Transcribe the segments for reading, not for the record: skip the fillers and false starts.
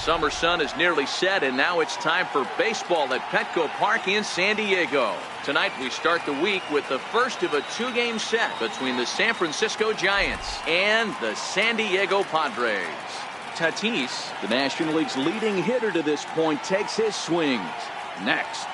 summer sun is nearly set, and now it's time for baseball at Petco Park in San Diego. Tonight we start the week with the first of a two-game set between the San Francisco Giants and the San Diego Padres. Tatis, the National League's leading hitter to this point, takes his swings. Next,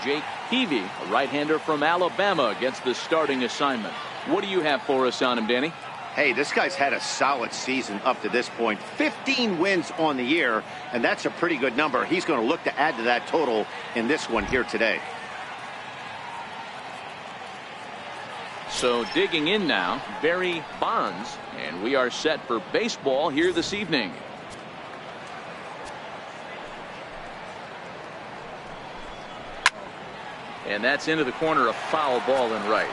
Jake Peavy, a right-hander from Alabama, gets the starting assignment. What do you have for us on him, Danny? Hey, this guy's had a solid season up to this point. 15 wins on the year, and that's a pretty good number. He's going to look to add to that total in this one here today. So digging in now, Barry Bonds, and we are set for baseball here this evening. And that's into the corner, a foul ball and right.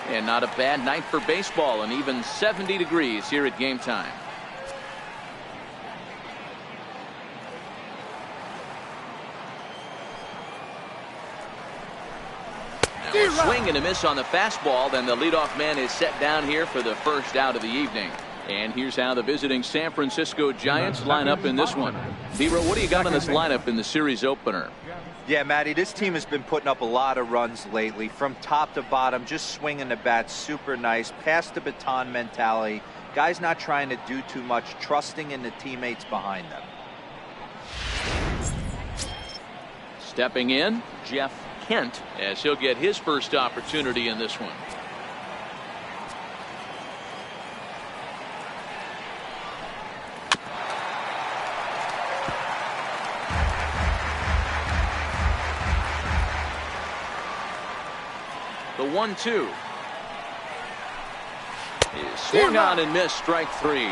And not a bad night for baseball, and even 70 degrees here at game time. Now a swing and a miss on the fastball. Then the leadoff man is set down here for the first out of the evening. And here's how the visiting San Francisco Giants line up in this one. Zero, what do you got on this lineup in the series opener? Yeah, Matty, this team has been putting up a lot of runs lately from top to bottom, just swinging the bat super nice, pass the baton mentality. Guys not trying to do too much, trusting in the teammates behind them. Stepping in, Jeff Kent, as he'll get his first opportunity in this one. The 1-2 is swung on and missed, strike three.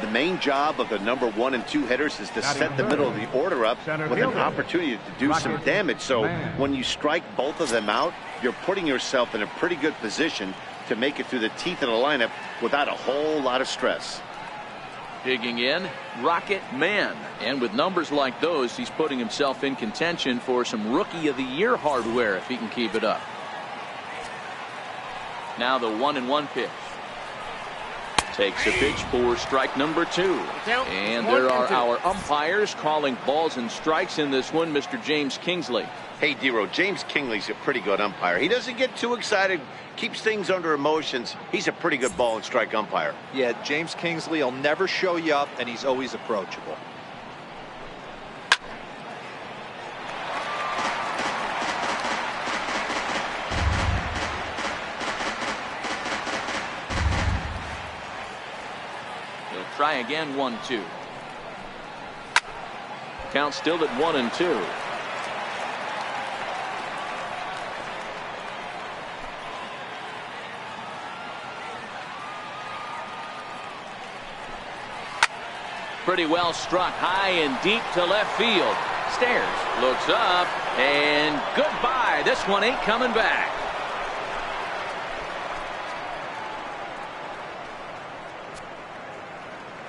The main job of the number 1 and 2 hitters is to set the middle of the order up with an opportunity to do some damage. So when you strike both of them out, you're putting yourself in a pretty good position to make it through the teeth of the lineup without a whole lot of stress. Digging in, Rocket Man. And with numbers like those, he's putting himself in contention for some Rookie of the Year hardware if he can keep it up. Now the 1-1 pitch. Takes a pitch for strike number 2. And there are our umpires calling balls and strikes in this one, Mr. James Kingsley. Hey, Dero, James Kingsley's a pretty good umpire. He doesn't get too excited, keeps things under emotions. He's a pretty good ball and strike umpire. Yeah, James Kingsley will never show you up, and he's always approachable. He'll try again, 1-2. Count still at 1-2. Pretty well struck high and deep to left field. Stares, looks up, and goodbye. This one ain't coming back.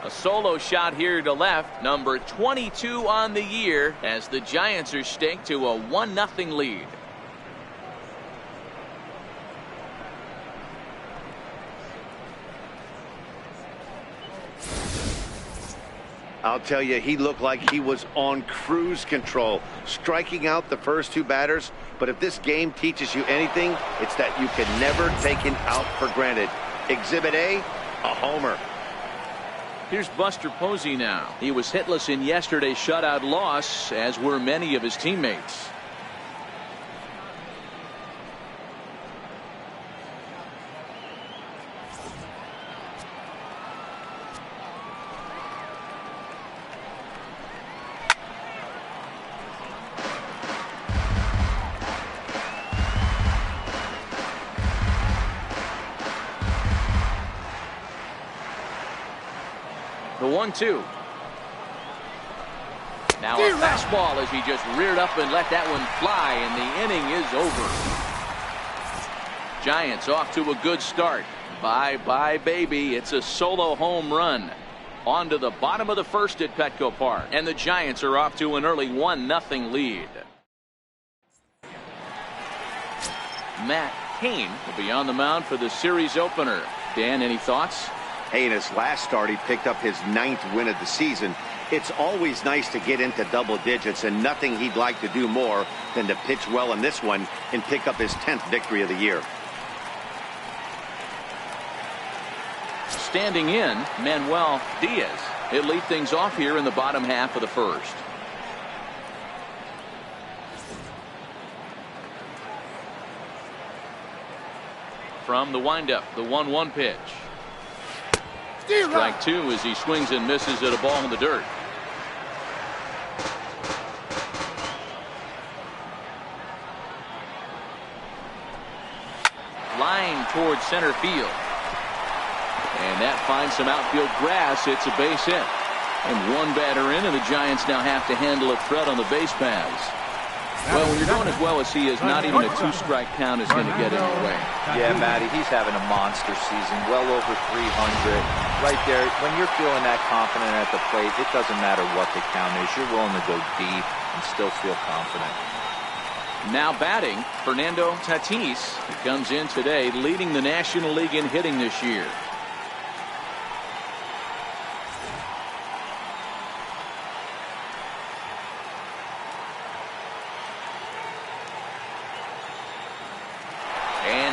A solo shot here to left, number 22 on the year, as the Giants are staked to a 1-0 lead. I'll tell you, he looked like he was on cruise control, striking out the first 2 batters. But if this game teaches you anything, it's that you can never take an out for granted. Exhibit A, a homer. Here's Buster Posey now. He was hitless in yesterday's shutout loss, as were many of his teammates. The 1-2. Now a fastball as he just reared up and let that one fly, and the inning is over. Giants off to a good start. Bye-bye, baby. It's a solo home run. On to the bottom of the first at Petco Park, and the Giants are off to an early 1-0 lead. Matt Kane will be on the mound for the series opener. Dan, any thoughts? Hey, in his last start, he picked up his 9th win of the season. It's always nice to get into double digits, and nothing he'd like to do more than to pitch well in this one and pick up his 10th victory of the year. Standing in, Manuel Diaz. He'll lead things off here in the bottom half of the first. From the windup, the 1-1 pitch. Strike 2 as he swings and misses at a ball in the dirt. Line towards center field. And that finds some outfield grass. It's a base hit. And one batter in, and the Giants now have to handle a threat on the base paths. Well, when you're going as well as he is, not even a 2-strike count is going to get in your way. Yeah, Matty, he's having a monster season, well over 300. Right there, when you're feeling that confident at the plate, it doesn't matter what the count is. You're willing to go deep and still feel confident. Now batting, Fernando Tatis. He comes in today leading the National League in hitting this year.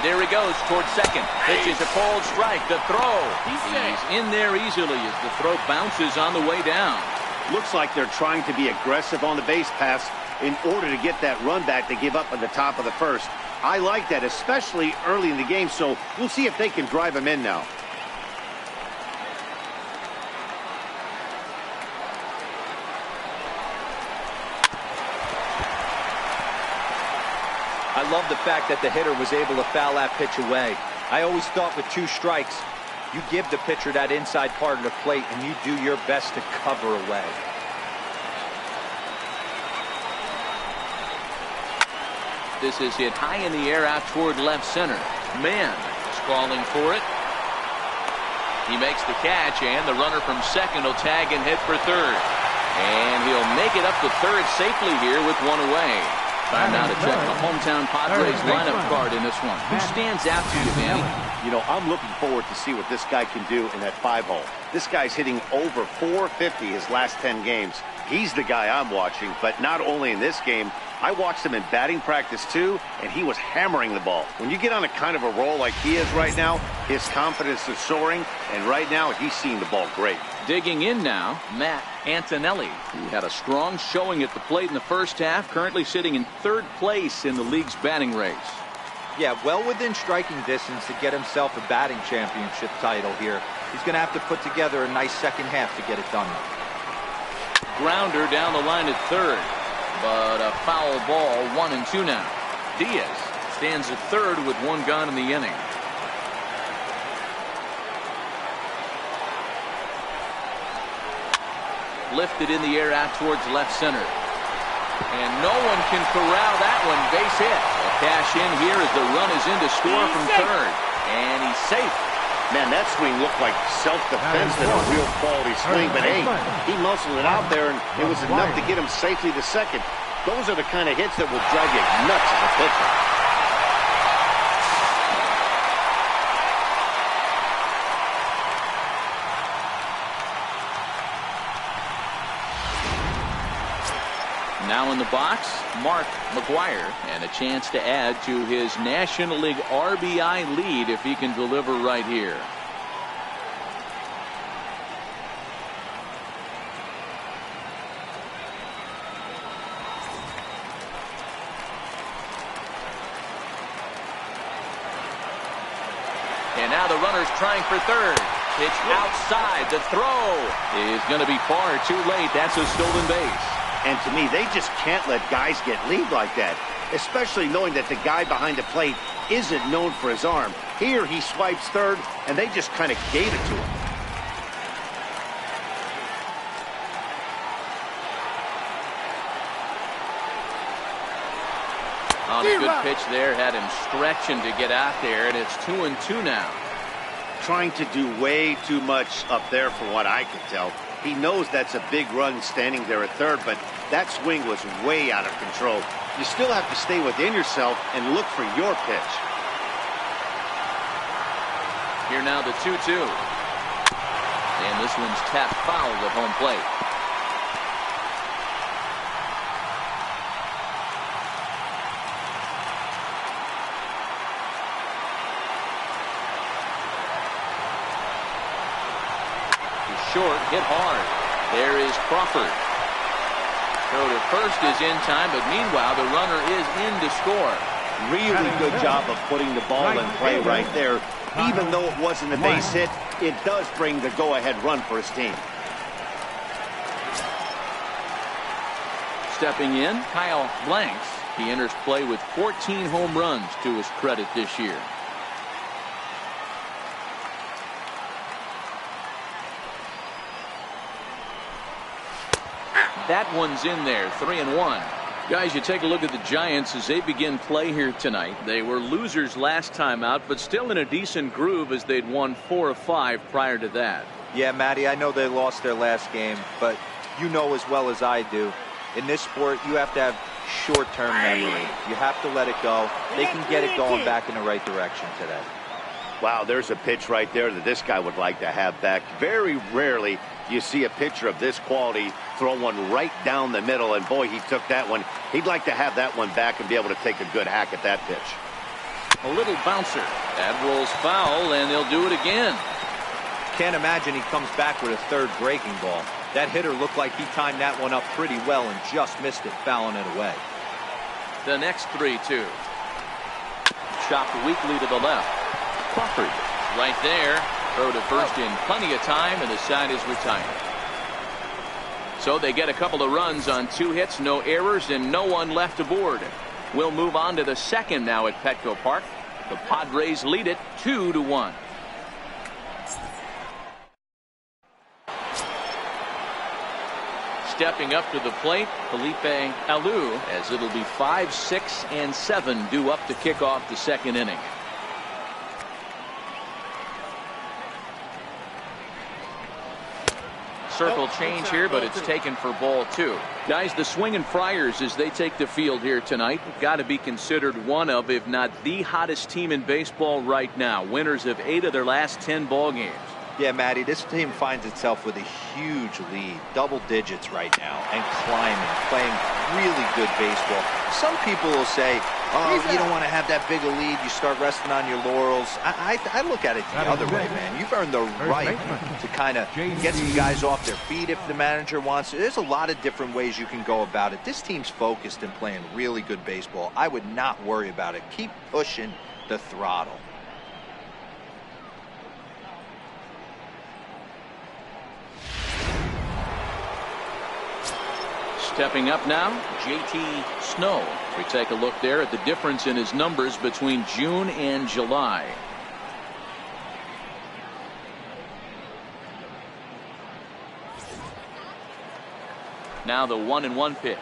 There he goes towards second. Pitches a cold strike. The throw. He's in there easily as the throw bounces on the way down. Looks like they're trying to be aggressive on the base pass in order to get that run back to give up at the top of the first. I like that, especially early in the game, so we'll see if they can drive him in now. I love the fact that the hitter was able to foul that pitch away. I always thought with 2 strikes, you give the pitcher that inside part of the plate and you do your best to cover away. This is hit high in the air out toward left center. Mann is calling for it. He makes the catch, and the runner from second will tag and hit for third. And he'll make it up to third safely here with one away. Time now to check the hometown Padres lineup card in this one. Who stands out to you, Danny? You know, I'm looking forward to see what this guy can do in that 5-hole. This guy's hitting over 450 his last 10 games. He's the guy I'm watching, but not only in this game, I watched him in batting practice too, and he was hammering the ball. When you get on a kind of a roll like he is right now, his confidence is soaring, and right now he's seeing the ball great. Digging in now, Matt Antonelli. He had a strong showing at the plate in the first half, currently sitting in 3rd place in the league's batting race. Yeah, well within striking distance to get himself a batting championship title here. He's going to have to put together a nice second half to get it done. Grounder down the line at third, but a foul ball, 1-2 now. Diaz stands at third with 1 gone in the inning. Lifted in the air out towards left center. And no one can corral that one. Base hit. A cash in here as the run is in to score from third. And he's safe. Man, that swing looked like self-defense and a real quality swing. But hey, he muscled it out there, and it was enough to get him safely to second. Those are the kind of hits that will drive you nuts as a pitcher. Now in the box, Mark McGwire, and a chance to add to his National League RBI lead if he can deliver right here. And now the runner's trying for third. Pitch outside. The throw is going to be far too late. That's a stolen base. And to me, they just can't let guys get lead like that, especially knowing that the guy behind the plate isn't known for his arm. Here he swipes third, and they just kind of gave it to him. On a good pitch there, had him stretching to get out there, and it's 2-2 now. Trying to do way too much up there from what I can tell. He knows that's a big run standing there at third, but that swing was way out of control. You still have to stay within yourself and look for your pitch. Here now the 2-2. And this one's tapped foul at home plate. Short, hit hard. There is Crawford. Throw to first is in time, but meanwhile the runner is in to score. Really good job of putting the ball in play right there. Even though it wasn't a base hit, it does bring the go-ahead run for his team. Stepping in, Kyle Blanks. He enters play with 14 home runs to his credit this year. That one's in there, 3-1. Guys, you take a look at the Giants as they begin play here tonight. They were losers last time out, but still in a decent groove as they'd won 4 of 5 prior to that. Yeah, Matty, I know they lost their last game, but you know as well as I do, in this sport, you have to have short-term memory. You have to let it go. They can get it going back in the right direction today. Wow, there's a pitch right there that this guy would like to have back. Very rarely you see a pitcher of this quality throw one right down the middle, and boy, he took that one. He'd like to have that one back and be able to take a good hack at that pitch. A little bouncer. That rolls foul, and they'll do it again. Can't imagine he comes back with a third breaking ball. That hitter looked like he timed that one up pretty well and just missed it, fouling it away. The next 3-2. Chopped weakly to the left. Crawford right there. Throw to first in plenty of time, and the side is retired. So they get a couple of runs on 2 hits, no errors, and no one left aboard. We'll move on to the second now at Petco Park. The Padres lead it 2-1. Stepping up to the plate, Felipe Alou, as it'll be 5, 6, and 7 due up to kick off the second inning. Circle change here, but it's taken for ball 2. Guys, the Swingin' Friars, as they take the field here tonight, got to be considered one of, if not the hottest team in baseball right now. Winners of 8 of their last 10 ball games. Yeah, Matty, this team finds itself with a huge lead, double digits right now, and climbing, playing really good baseball. Some people will say, oh, you don't want to have that big a lead, you start resting on your laurels. I look at it the other way, man. You've earned the right to kind of get some guys off their feet if the manager wants to. There's a lot of different ways you can go about it. This team's focused and playing really good baseball. I would not worry about it. Keep pushing the throttle. Stepping up now, JT Snow. We take a look there at the difference in his numbers between June and July. Now the 1-1 pitch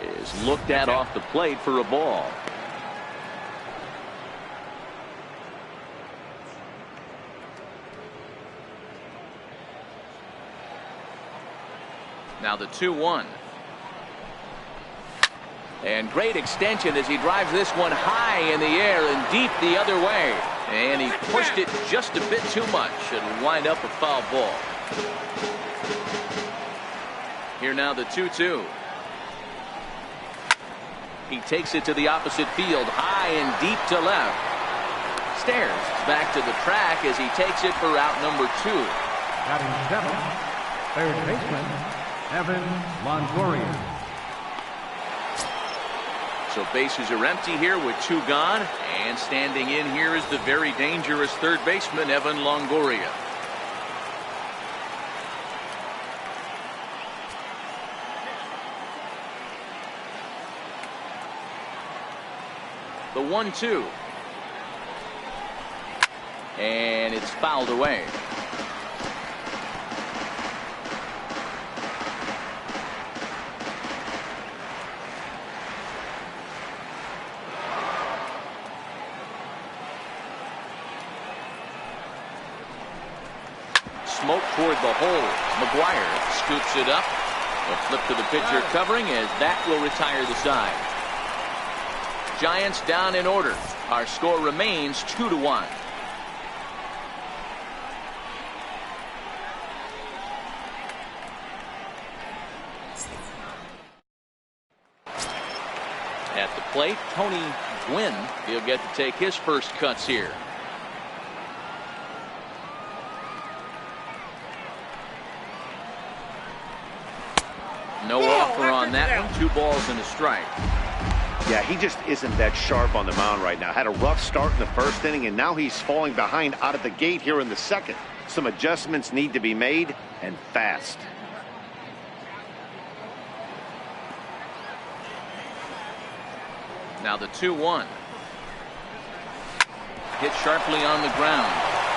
is looked at off the plate for a ball. Now the 2-1. And great extension as he drives this one high in the air and deep the other way. And he pushed it just a bit too much. It'll wind up a foul ball. Here now the 2-2. He takes it to the opposite field, high and deep to left. Stairs back to the track as he takes it for route number 2. Batting 7, third baseman Evan Longoria. So bases are empty here with 2 gone, and standing in here is the very dangerous third baseman Evan Longoria. The 1-2, and it's fouled away. Smoke toward the hole. McGuire scoops it up. A flip to the pitcher covering as that will retire the side. Giants down in order. Our score remains 2-1. plate, Tony Gwynn. He'll get to take his first cuts here. No offer on that one. 2 balls and a strike. Yeah, he just isn't that sharp on the mound right now. Had a rough start in the first inning, and now he's falling behind out of the gate here in the second. Some adjustments need to be made, and fast. Now the 2-1. Hit sharply on the ground.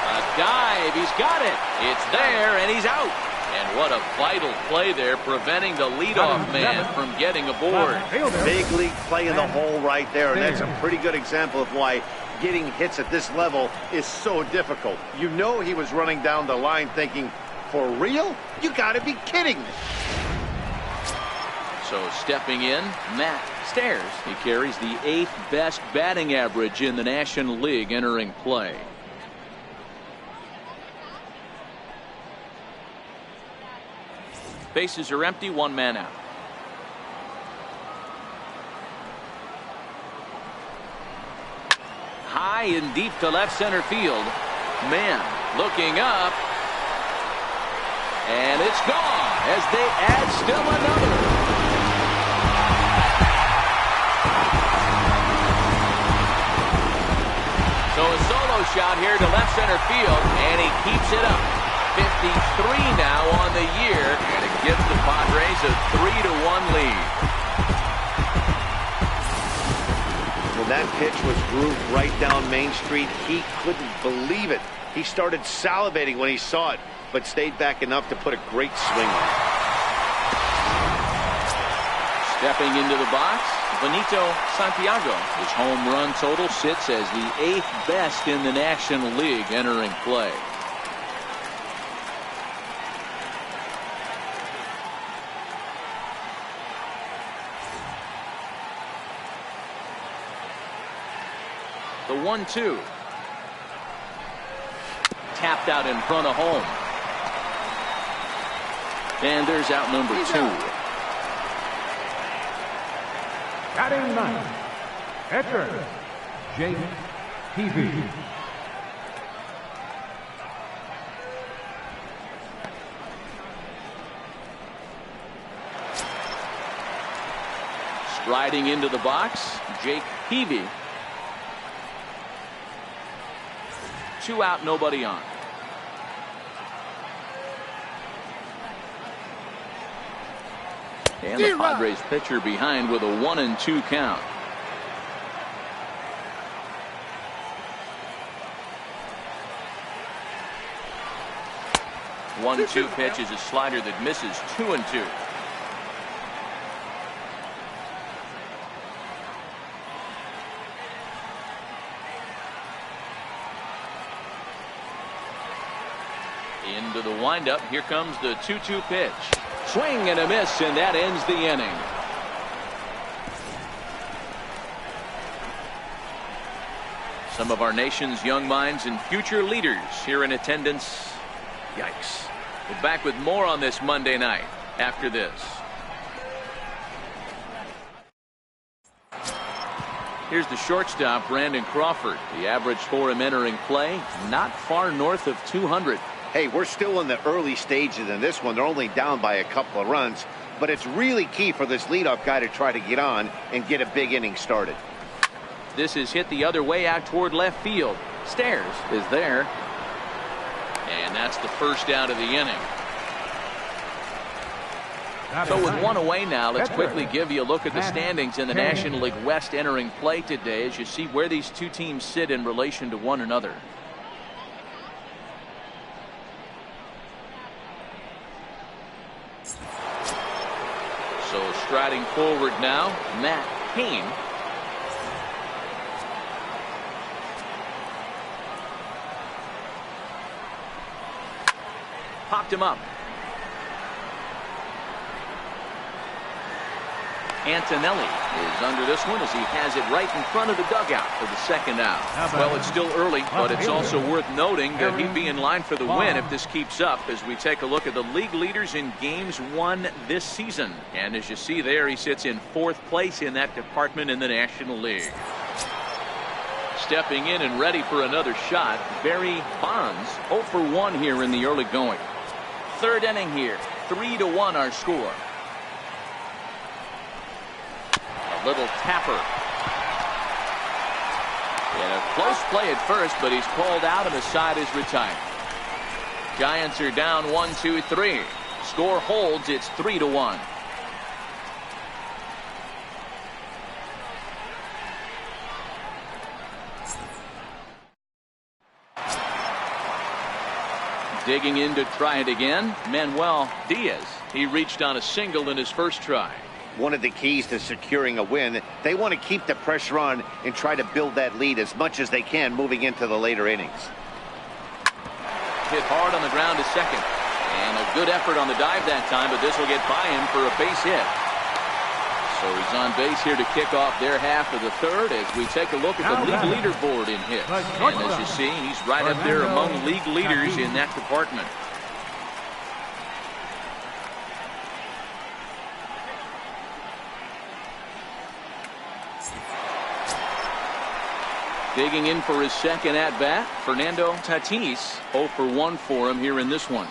A dive. He's got it. It's there, and he's out. And what a vital play there, preventing the leadoff man from getting aboard. Big league play in the hole right there, and that's a pretty good example of why getting hits at this level is so difficult. You know he was running down the line thinking, for real? You gotta be kidding me. So stepping in, Matt Stairs. He carries the 8th best batting average in the National League entering play. Bases are empty, 1 man out. High and deep to left center field. Man looking up. And it's gone as they add still another. So a solo shot here to left center field, and he keeps it up. 53 now on the year, and it gives the Padres a 3-1 lead. When that pitch was grooved right down Main Street, he couldn't believe it. He started salivating when he saw it, but stayed back enough to put a great swing on it. Stepping into the box, Benito Santiago. His home run total sits as the 8th best in the National League entering play. The 1-2. Tapped out in front of home. And there's out number 2. Batting 9th, catcher, Jake Peavy. Striding into the box, Jake Peavy. 2 out, nobody on. And the Padres pitcher behind with a 1-2 count. One-two pitch is a slider that misses. 2-2. Into the windup. Here comes the 2-2 pitch. Swing and a miss, and that ends the inning. Some of our nation's young minds and future leaders here in attendance. Yikes. We're back with more on this Monday night after this. Here's the shortstop, Brandon Crawford. The average for him entering play, not far north of 200. Hey, we're still in the early stages in this one. They're only down by a couple of runs, but it's really key for this leadoff guy to try to get on and get a big inning started. This is hit the other way out toward left field. Stairs is there. And that's the first out of the inning. So with 1 away now, let's quickly give you a look at the standings in the National League West entering play today as you see where these two teams sit in relation to one another. So striding forward now, Matt Cain. Popped him up. Antonelli is under this one as he has it right in front of the dugout for the second out. Well, it's still early, but it's also worth noting that he'd be in line for the win if this keeps up as we take a look at the league leaders in games won this season. And as you see there, he sits in 4th place in that department in the National League. Stepping in and ready for another shot, Barry Bonds, 0 for 1 here in the early going. 3rd inning here, 3-1 our score. Little tapper. And a close play at first, but he's called out and the side is retired. Giants are down 1-2-3. Score holds. It's 3-1. Digging in to try it again, Manuel Diaz. He reached on a single in his first try. One of the keys to securing a win, they want to keep the pressure on and try to build that lead as much as they can moving into the later innings. Hit hard on the ground to second. And a good effort on the dive that time, but this will get by him for a base hit. So he's on base here to kick off their half of the 3rd as we take a look at the league leaderboard in hits. And as you see, he's right up there among league leaders in that department. Digging in for his second at-bat, Fernando Tatis, 0 for 1 for him here in this one.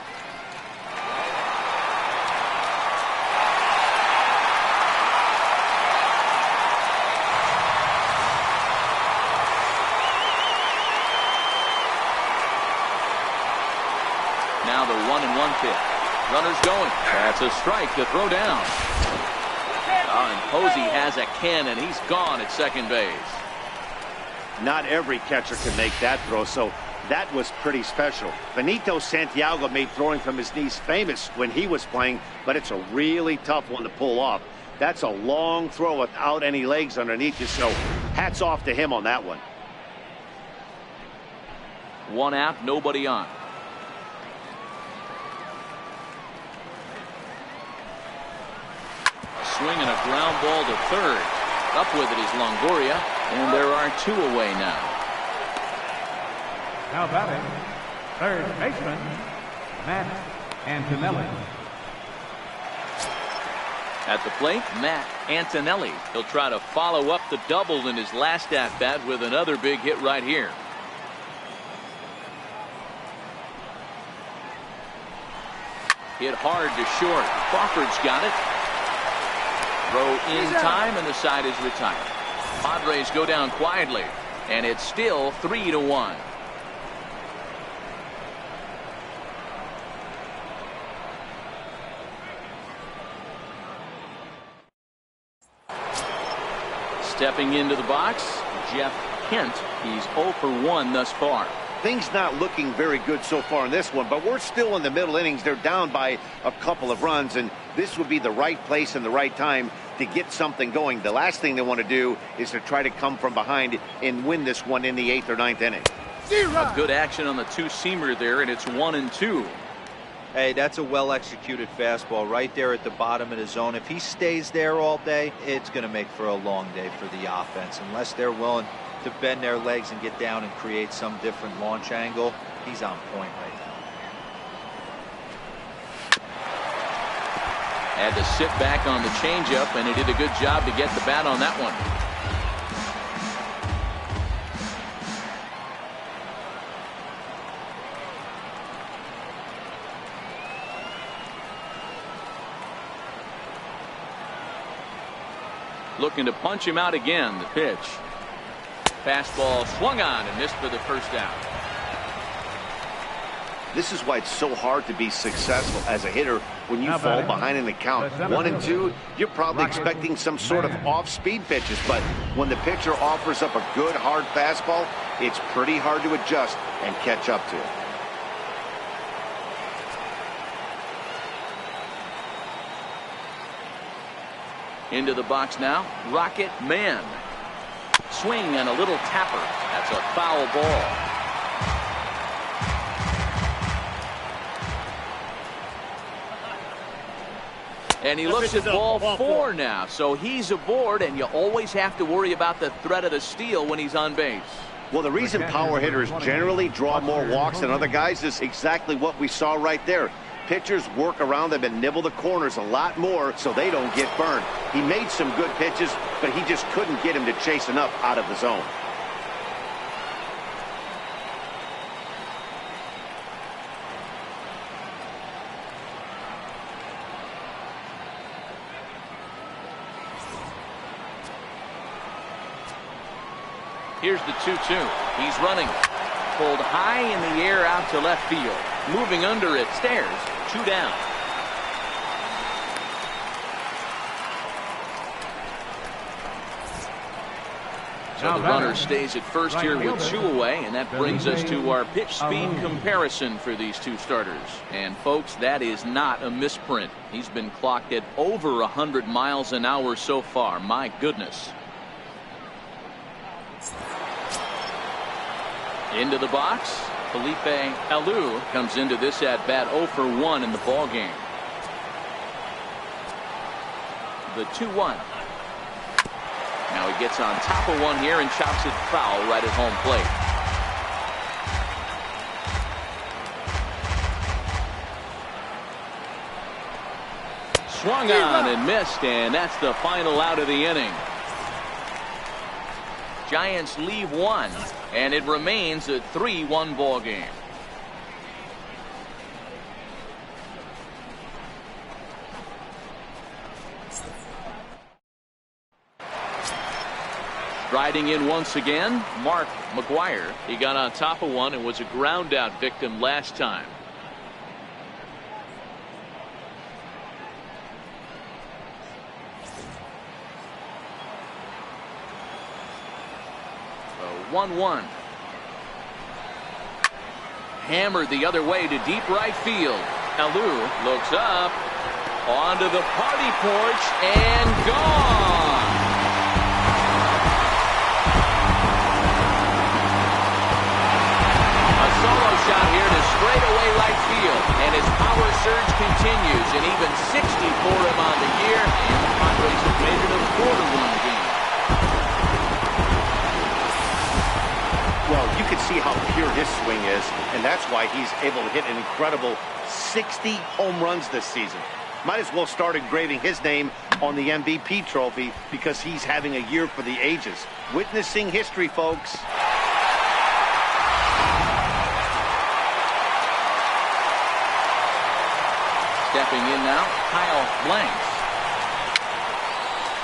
Now the 1-1 pitch. Runners going. That's a strike to throw down. And Posey has a cannon. He's gone at second base. Not every catcher can make that throw, so that was pretty special. Benito Santiago made throwing from his knees famous when he was playing, but it's a really tough one to pull off. That's a long throw without any legs underneath you, so hats off to him on that one. 1 out, nobody on. A swing and a ground ball to 3rd. Up with it is Longoria, and there are 2 away now. Now batting, 3rd baseman, Matt Antonelli. At the plate, Matt Antonelli. He'll try to follow up the double in his last at-bat with another big hit right here. Hit hard to short. Crawford's got it. Throw in time, and the side is retired. Padres go down quietly, and it's still 3-1. Stepping into the box, Jeff Kent. He's 0 for 1 thus far. Things not looking very good so far in this one, but we're still in the middle innings. They're down by a couple of runs, and this would be the right place and the right time to get something going. The last thing they want to do is to try to come from behind and win this one in the 8th or 9th inning. A good action on the 2-seamer there, and it's 1-2. Hey, that's a well-executed fastball right there at the bottom of the zone. If he stays there all day, it's going to make for a long day for the offense. Unless they're willing to bend their legs and get down and create some different launch angle, he's on point right now. Had to sit back on the changeup, and he did a good job to get the bat on that one. Looking to punch him out again. The pitch. Fastball swung on and missed for the first out. This is why it's so hard to be successful as a hitter when you fall behind in the count. 1-2, you're probably expecting some sort of off-speed pitches, but when the pitcher offers up a good hard fastball, it's pretty hard to adjust and catch up to it. Into the box now, Rocket Man. Swing and a little tapper. That's a foul ball. And he looks at ball 4 now. So he's aboard, and you always have to worry about the threat of the steal when he's on base. Well, the reason power hitters generally draw more walks than other guys is exactly what we saw right there. Pitchers work around them and nibble the corners a lot more so they don't get burned. He made some good pitches, but he just couldn't get him to chase enough out of the zone. Here's the 2-2. He's running. Pulled high in the air out to left field. Moving under it. Stairs. 2 down. So the runner stays at first here with 2 away, and that brings us to our pitch speed comparison for these 2 starters. And folks, that is not a misprint. He's been clocked at over 100 miles an hour so far. My goodness. Into the box, Felipe Alou comes into this at bat 0 for 1 in the ball game. The 2-1. Now he gets on top of one here and chops it foul right at home plate. Swung on and missed, and that's the final out of the inning. Giants leave 1, and it remains a 3-1 ball game. Riding in once again, Mark McGuire. He got on top of one and was a ground out victim last time. A 1-1. Hammered the other way to deep right field. Alou looks up onto the party porch and gone. A solo shot here to straightaway right field, and his power surge continues, and even 60 for him on the year, and the Padres have made it a 4-1 game. Well, you can see how pure his swing is, and that's why he's able to hit an incredible 60 home runs this season. Might as well start engraving his name on the MVP trophy because he's having a year for the ages. Witnessing history, folks. Stepping in now, Kyle Blanks.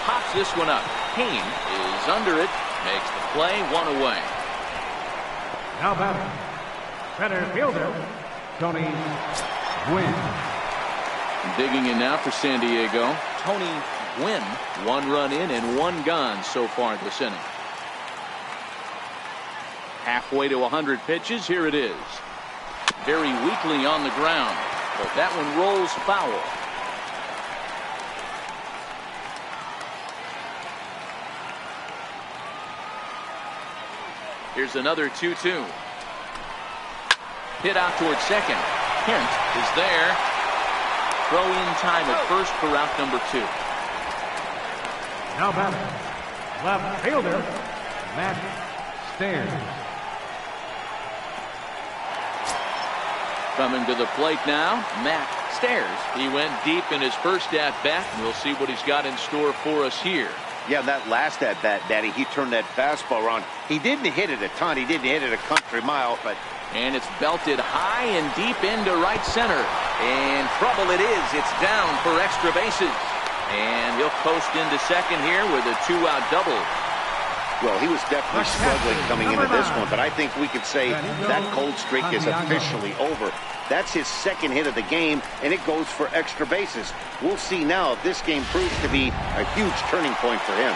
Pops this one up. Kane is under it, makes the play, 1 away. Now batting, center fielder, Tony Gwynn. Digging in now for San Diego, Tony Gwynn. 1 run in and 1 gone so far this inning. Halfway to 100 pitches, here it is. Very weakly on the ground, but that one rolls foul. Here's another 2-2. Hit out towards second. Kent is there. Throw in time at first for out number 2. Now batting, left fielder, Matt Stairs. Coming to the plate now, Matt Stairs. He went deep in his first at-bat, and we'll see what he's got in store for us here. Yeah, that last at-bat, Daddy, he turned that fastball around. He didn't hit it a ton. He didn't hit it a country mile, but... And it's belted high and deep into right center. And trouble it is. It's down for extra bases. And he'll post into second here with a 2-out double. Well, he was definitely struggling coming into this one, but I think we could say that cold streak is officially over. That's his second hit of the game, and it goes for extra bases. We'll see now if this game proves to be a huge turning point for him.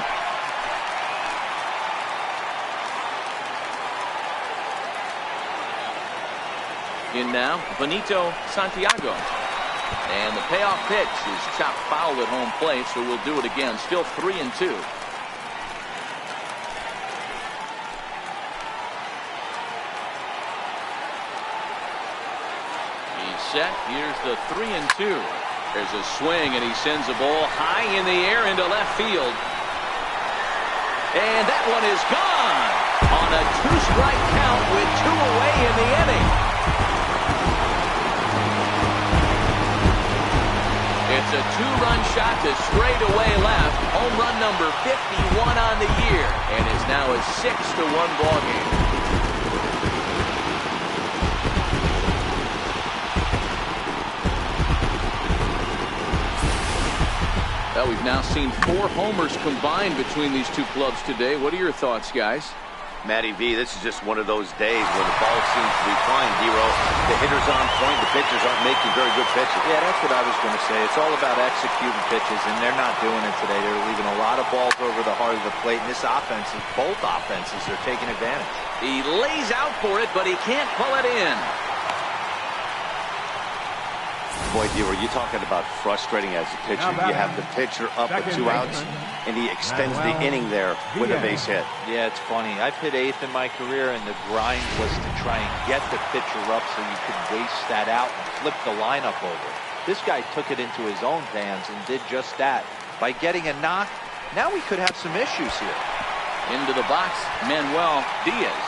In now, Benito Santiago. And the payoff pitch is chopped foul at home plate, so we'll do it again. Still 3-2. Set. Here's the 3-2. There's a swing, and he sends the ball high in the air into left field. And that one is gone on a 2-strike count with 2 away in the inning. It's a 2-run shot to straightaway left. Home run number 51 on the year, and it's now a 6-1 ball game. Well, we've now seen 4 homers combined between these two clubs today. What are your thoughts, guys? Matty V, this is just one of those days where the ball seems to be flying, Dero. The hitter's on point, the pitchers aren't making very good pitches. Yeah, that's what I was going to say. It's all about executing pitches, and they're not doing it today. They're leaving a lot of balls over the heart of the plate, and this offense, both offenses, are taking advantage. He lays out for it, but he can't pull it in. Boy, Dero, you're talking about frustrating as a pitcher. You have the pitcher up with 2 outs, and he extends the inning there with a base hit. Yeah, it's funny. I've hit 8th in my career, and the grind was to try and get the pitcher up so you could waste that out and flip the lineup over. This guy took it into his own hands and did just that. By getting a knock, now we could have some issues here. Into the box, Manuel Diaz.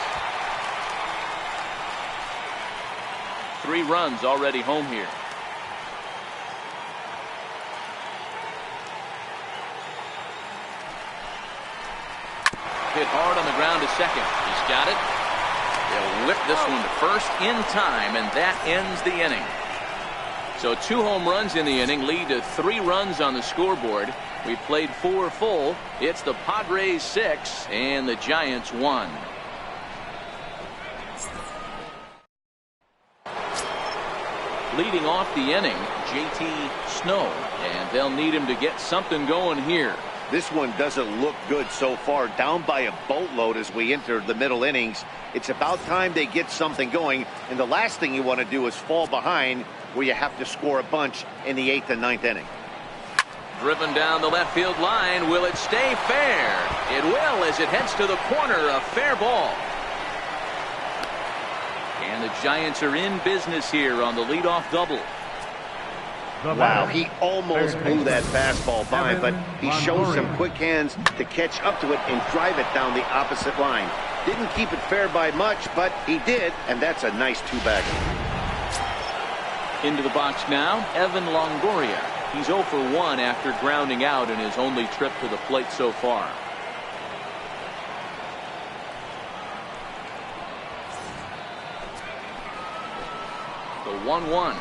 3 runs already home here. Hit hard on the ground to second. He's got it. They'll whip this one to first in time, and that ends the inning. So 2 home runs in the inning lead to 3 runs on the scoreboard. We played 4 full. It's the Padres 6 and the Giants 1. Leading off the inning, JT Snow, and they'll need him to get something going here. This one doesn't look good so far. Down by a boatload as we enter the middle innings. It's about time they get something going. And the last thing you want to do is fall behind where you have to score a bunch in the 8th and 9th inning. Driven down the left field line. Will it stay fair? It will as it heads to the corner. A fair ball. And the Giants are in business here on the leadoff double. Wow, he almost blew that fastball by, but he shows some quick hands to catch up to it and drive it down the opposite line. Didn't keep it fair by much, but he did, and that's a nice 2-bagger. Into the box now, Evan Longoria. He's 0 for 1 after grounding out in his only trip to the plate so far. The 1-1.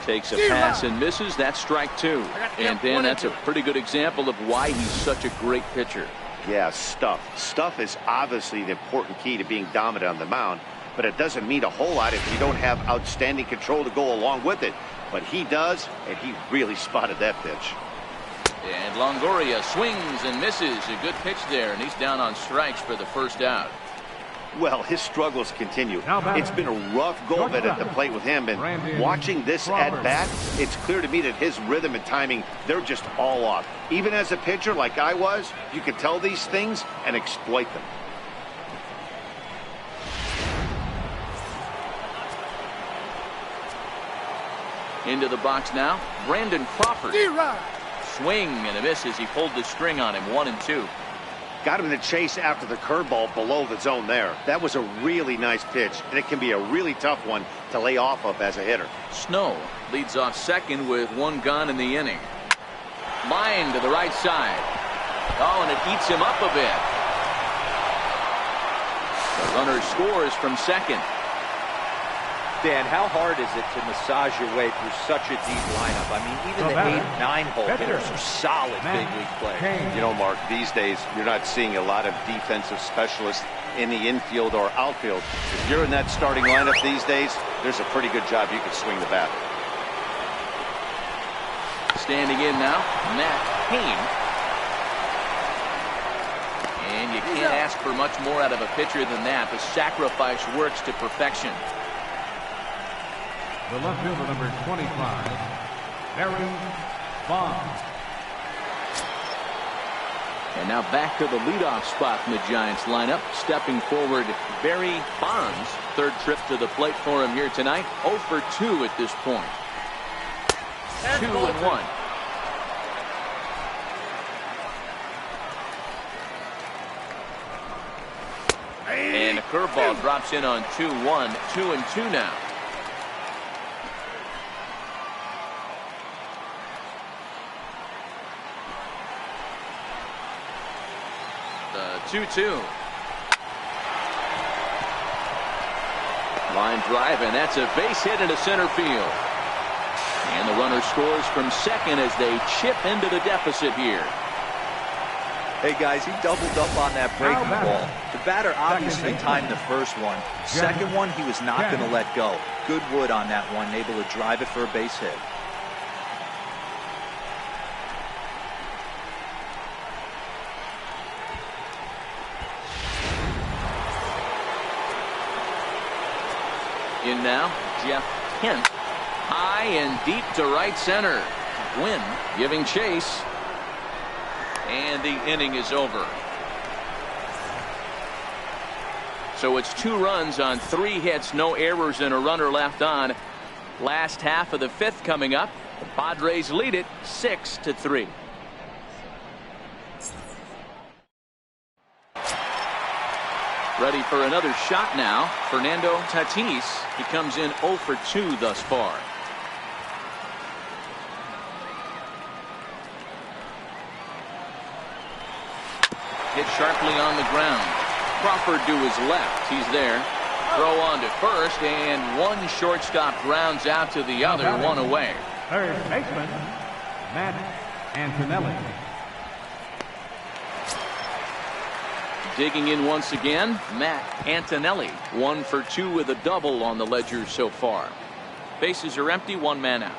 Takes a pass and misses. That's strike 2. And Dan, that's a pretty good example of why he's such a great pitcher. Yeah, stuff. Stuff is obviously the important key to being dominant on the mound, but it doesn't mean a whole lot if you don't have outstanding control to go along with it. But he does, and he really spotted that pitch. And Longoria swings and misses. A good pitch there, and he's down on strikes for the first out. Well, his struggles continue. It's been a rough go of it at the plate with him, and watching this at-bat, it's clear to me that his rhythm and timing, they're just all off. Even as a pitcher like I was, you can tell these things and exploit them. Into the box now, Brandon Crawford. Swing and a miss as he pulled the string on him. 1-2. Got him in the chase after the curveball below the zone there. That was a really nice pitch, and it can be a really tough one to lay off of as a hitter. Snow leads off second with 1 gone in the inning. Line to the right side. Oh, and it eats him up a bit. The runner scores from second. Dan, how hard is it to massage your way through such a deep lineup? I mean, even the 8-9 hole hitters are solid big league players. You know, Mark, these days you're not seeing a lot of defensive specialists in the infield or outfield. If you're in that starting lineup these days, there's a pretty good job you can swing the bat. Standing in now, Matt Hain. And you can't ask for much more out of a pitcher than that. The sacrifice works to perfection. The left fielder, number 25, Barry Bonds. And now back to the leadoff spot in the Giants lineup. Stepping forward, Barry Bonds. 3rd trip to the plate for him here tonight. 0 for 2 at this point. 2-1. And a curveball drops in on 2-1. 2-2 now. The 2-2. Line drive, and that's a base hit into center field. And the runner scores from second as they chip into the deficit here. Hey guys, he doubled up on that breaking ball. The batter obviously timed the first one. Second one, he was not going to let go. Good wood on that one, able to drive it for a base hit. In now, Jeff Kent. High and deep to right center. Gwynn giving chase. And the inning is over. So it's 2 runs on 3 hits, no errors, and a runner left on. Last half of the 5th coming up. The Padres lead it 6-3. Ready for another shot now. Fernando Tatis. He comes in 0 for 2 thus far. Hit sharply on the ground. Crawford to his left. He's there. Throw on to first, and one shortstop grounds out to the other, one away. Third baseman, Matt Antonelli. Digging in once again, Matt Antonelli. 1 for 2 with a double on the ledger so far. Bases are empty, 1 man out.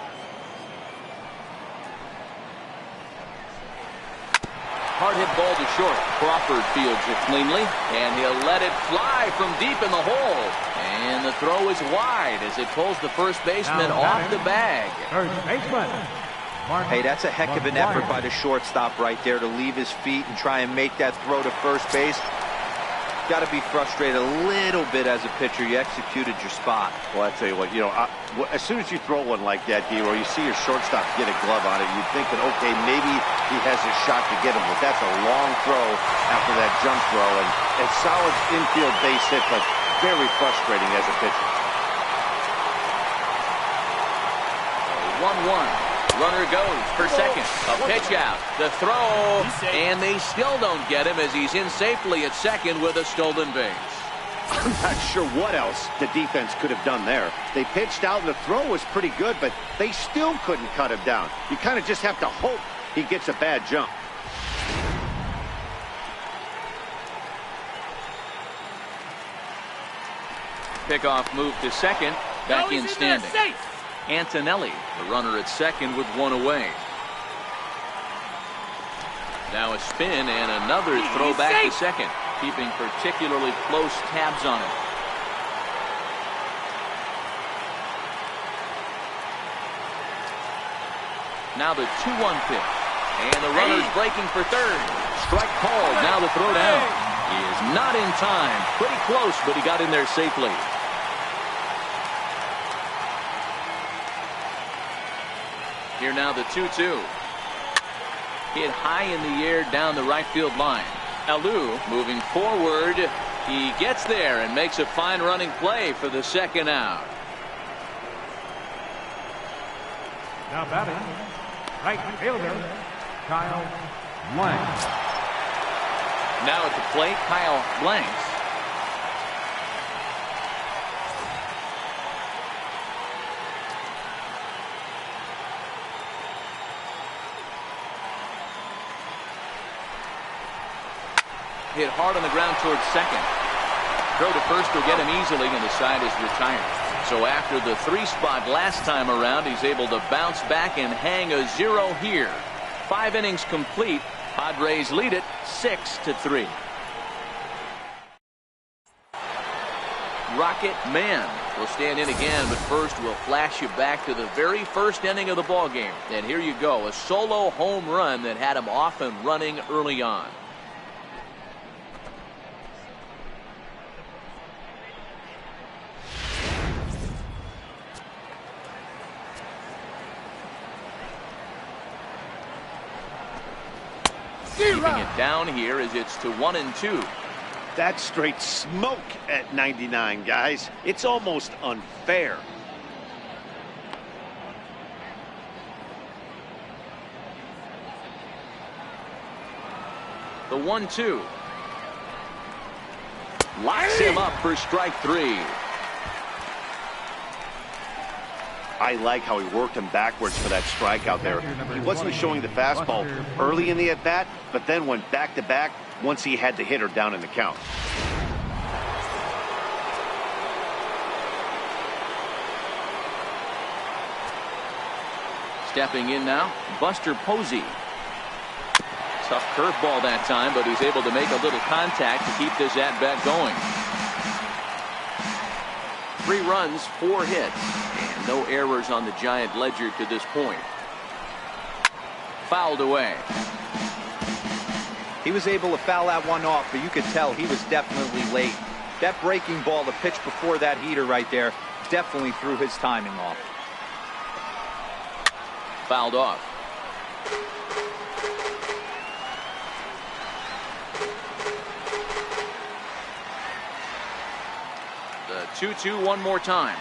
Hard hit ball to short. Crawford fields it cleanly, and he'll let it fly from deep in the hole. And the throw is wide as it pulls the first baseman off the bag. First baseman. Hey, that's a heck of an effort by the shortstop right there to leave his feet and try and make that throw to first base. Got to be frustrated a little bit as a pitcher. You executed your spot. Well, I tell you what, as soon as you throw one like that, D, or you see your shortstop get a glove on it, you'd think that, okay, maybe he has a shot to get him, but that's a long throw after that jump throw, and a solid infield base hit, but very frustrating as a pitcher. 1-1. Runner goes for second. A pitch out. The throw. And they still don't get him as he's in safely at second with a stolen base. I'm not sure what else the defense could have done there. They pitched out and the throw was pretty good, but they still couldn't cut him down. You kind of just have to hope he gets a bad jump. Pickoff move to second. Back in standing. Antonelli, the runner at second with 1 away. Now a spin and another throw back to second, keeping particularly close tabs on it. Now the 2-1 pitch. And the runner's breaking for third. Strike called. Now the throw down. He is not in time. Pretty close, but he got in there safely. Here now the 2-2. Hit high in the air down the right field line. Alou moving forward. He gets there and makes a fine running play for the second out. Now batting, right fielder, Kyle Blanks. Now at the plate, Kyle Blanks. Hit hard on the ground towards second. Throw to first will get him easily, and the side is retired. So after the 3 spot last time around, he's able to bounce back and hang a 0 here. 5 innings complete. Padres lead it 6-3. Rocket Man will stand in again, but first we'll flash you back to the very first inning of the ball game. And here you go, a solo home run that had him off and running early on. Keeping it down here as it's to 1-2. That's straight smoke at 99, guys. It's almost unfair. The 1-2. Locks him up for strike 3. I like how he worked him backwards for that strikeout there. He wasn't showing the fastball early in the at-bat, but then went back-to-back once he had the hitter down in the count. Stepping in now, Buster Posey. Tough curveball that time, but he's able to make a little contact to keep this at-bat going. 3 runs, 4 hits, and no errors on the Giant ledger to this point. Fouled away. He was able to foul that one off, but you could tell he was definitely late. That breaking ball, the pitch before that heater right there, definitely threw his timing off. Fouled off. The 2-2 one more time.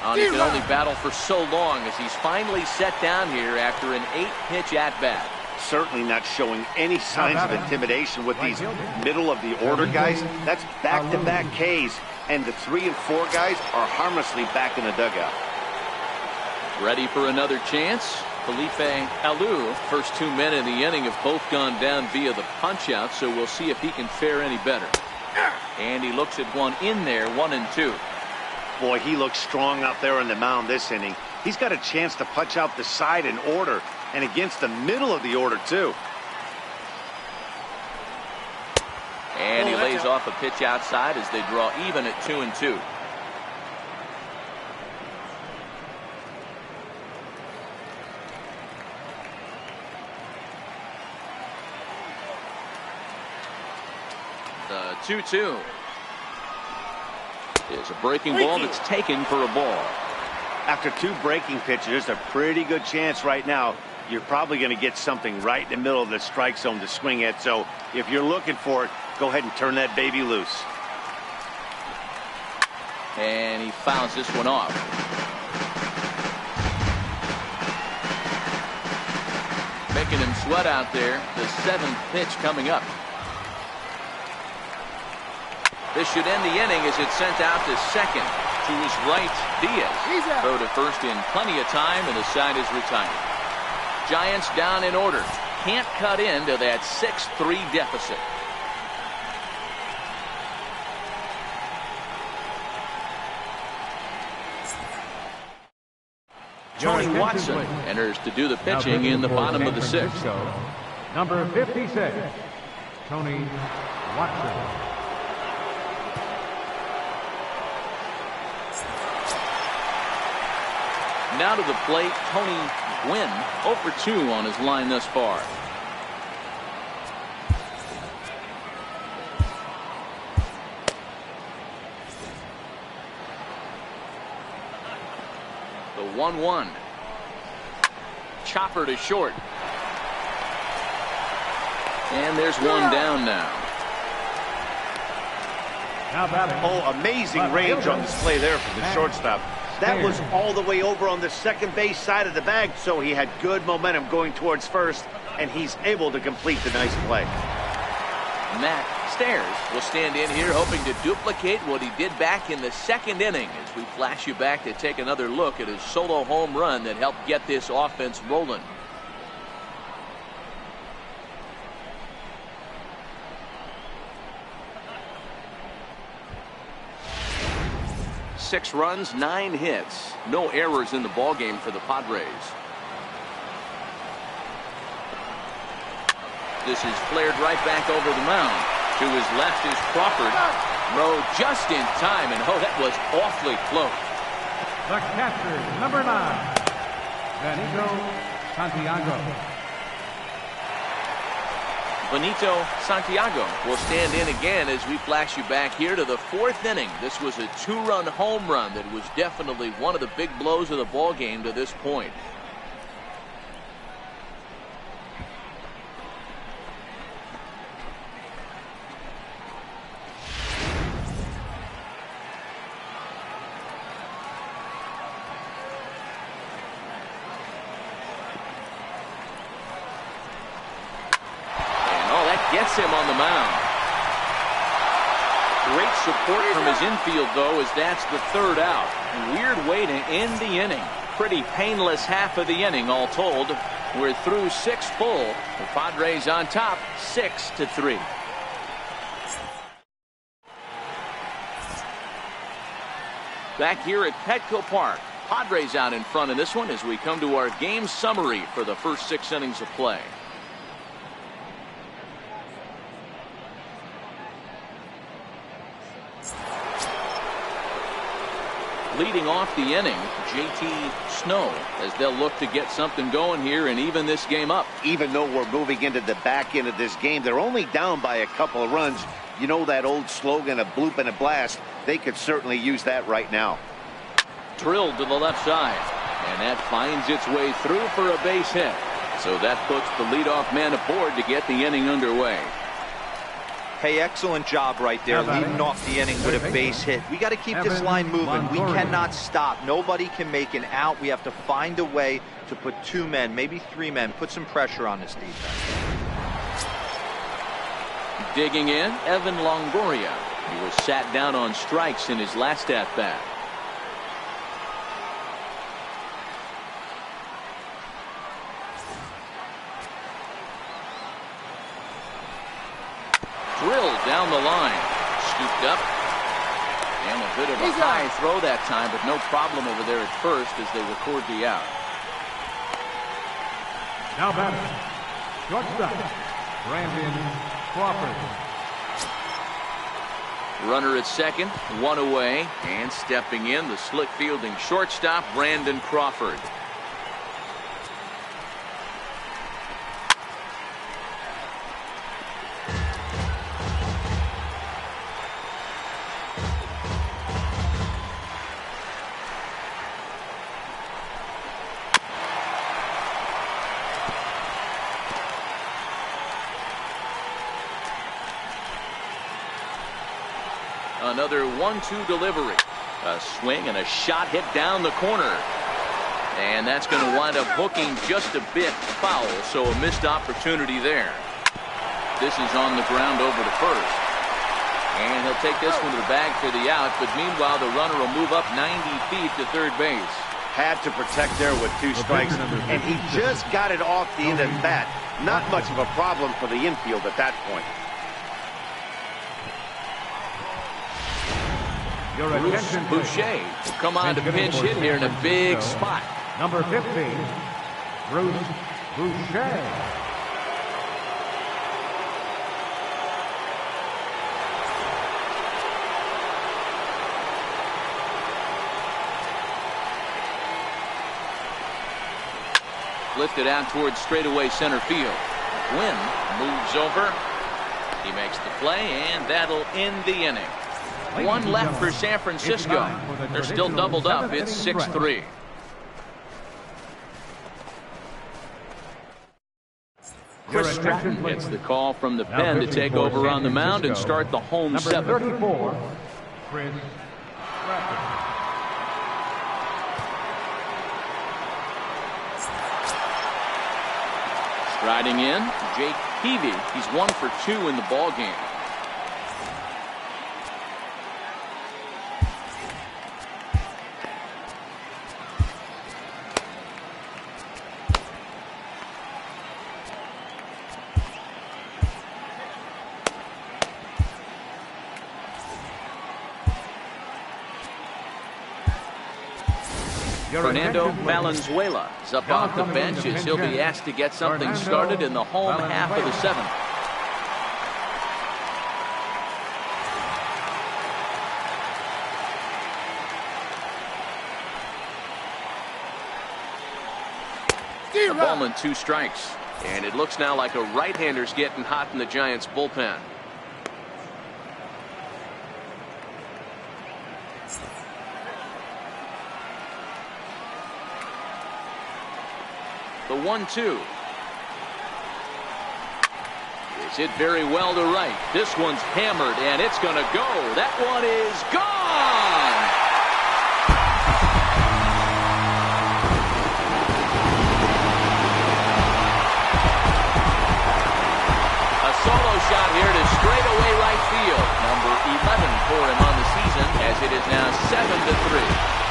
And he can only battle for so long as he's finally set down here after an 8-pitch at-bat. Certainly not showing any signs of intimidation with these middle-of-the-order guys. That's back-to-back Ks, and the 3 and 4 guys are harmlessly back in the dugout. Ready for another chance? Felipe Alou. First 2 men in the inning have both gone down via the punch-out, so we'll see if he can fare any better. And he looks at one in there, 1-2. Boy, he looks strong out there on the mound this inning. He's got a chance to punch out the side in order, and against the middle of the order, too. And he lays off a pitch outside as they draw even at 2-2. The 2-2 is a breaking ball that's taken for a ball. After 2 breaking pitches, there's a pretty good chance right now you're probably going to get something right in the middle of the strike zone to swing at. So if you're looking for it, go ahead and turn that baby loose. And he fouls this one off. Making him sweat out there. The 7th pitch coming up. This should end the inning as it's sent out to second. To his right, Diaz. Throw to first in plenty of time, and the side is retired. Giants down in order. Can't cut into that 6-3 deficit. Tony Watson enters to do the pitching in the bottom of the 6th. Number 56, Tony Watson. Now to the plate, Tony Gwynn, 0 for 2 on his line thus far. The 1-1. Chopper to short. And there's one down now. Oh, amazing range on display there from the shortstop. That was all the way over on the second base side of the bag, so he had good momentum going towards first, and he's able to complete the nice play. Matt Stairs will stand in here hoping to duplicate what he did back in the 2nd inning as we flash you back to take another look at his solo home run that helped get this offense rolling. Six runs, 9 hits, no errors in the ballgame for the Padres. This is flared right back over the mound. To his left is Crawford. Throw just in time, and oh, that was awfully close. The catcher, number 9, Benito Santiago. Benito Santiago will stand in again as we flash you back here to the 4th inning. This was a 2-run home run that was definitely one of the big blows of the ball game to this point. miss him on the mound. Great support from his infield, though, as that's the third out. Weird way to end the inning. Pretty painless half of the inning, all told. We're through 6 full. The Padres on top, 6-3. Back here at Petco Park. Padres out in front in this one as we come to our game summary for the first 6 innings of play. Leading off the inning, JT Snow, as they'll look to get something going here and even this game up. Even though we're moving into the back end of this game, they're only down by a couple of runs. You know that old slogan, a bloop and a blast. They could certainly use that right now. Drilled to the left side, and that finds its way through for a base hit. So that puts the leadoff man aboard to get the inning underway. Hey, excellent job right there, leading off the inning with a base hit. We got to keep this line moving. We cannot stop. Nobody can make an out. We have to find a way to put 2 men, maybe 3 men, put some pressure on this defense. Digging in, Evan Longoria. He was sat down on strikes in his last at-bat. Drilled down the line. Scooped up. And a bit of a high throw that time, but no problem over there at first as they record the out. Now batting, shortstop, Brandon Crawford. Runner at second, 1 away, and stepping in, the slick fielding shortstop, Brandon Crawford. Another 1-2 delivery. A swing and a shot hit down the corner. And that's going to wind up hooking just a bit foul, so a missed opportunity there. This is on the ground over to first. And he'll take this one to the bag for the out, but meanwhile the runner will move up 90 feet to third base. Had to protect there with 2 strikes, and he just got it off the end of the bat. Not much of a problem for the infield at that point. Bruce Boucher will come on to pinch hit here in a big spot. Number 15, Bruce Boucher. Lifted out towards straightaway center field. Gwynn moves over. He makes the play, and that'll end the inning. 1 left for San Francisco. They're still doubled up. It's 6-3. Chris Stratton gets the call from the pen to take over on the mound and start the home 7. Number 34, Chris Stratton. Striding in, Jake Peavy. He's 1 for 2 in the ball game. Fernando Valenzuela is up off the bench as he'll be asked to get something started in the home half of the 7th. A ball and 2 strikes. And it looks now like a right-hander's getting hot in the Giants bullpen. The 1-2. It's hit very well to right. This one's hammered, and it's going to go. That one is gone! A solo shot here to straightaway right field. Number 11 for him on the season, as it is now 7-3.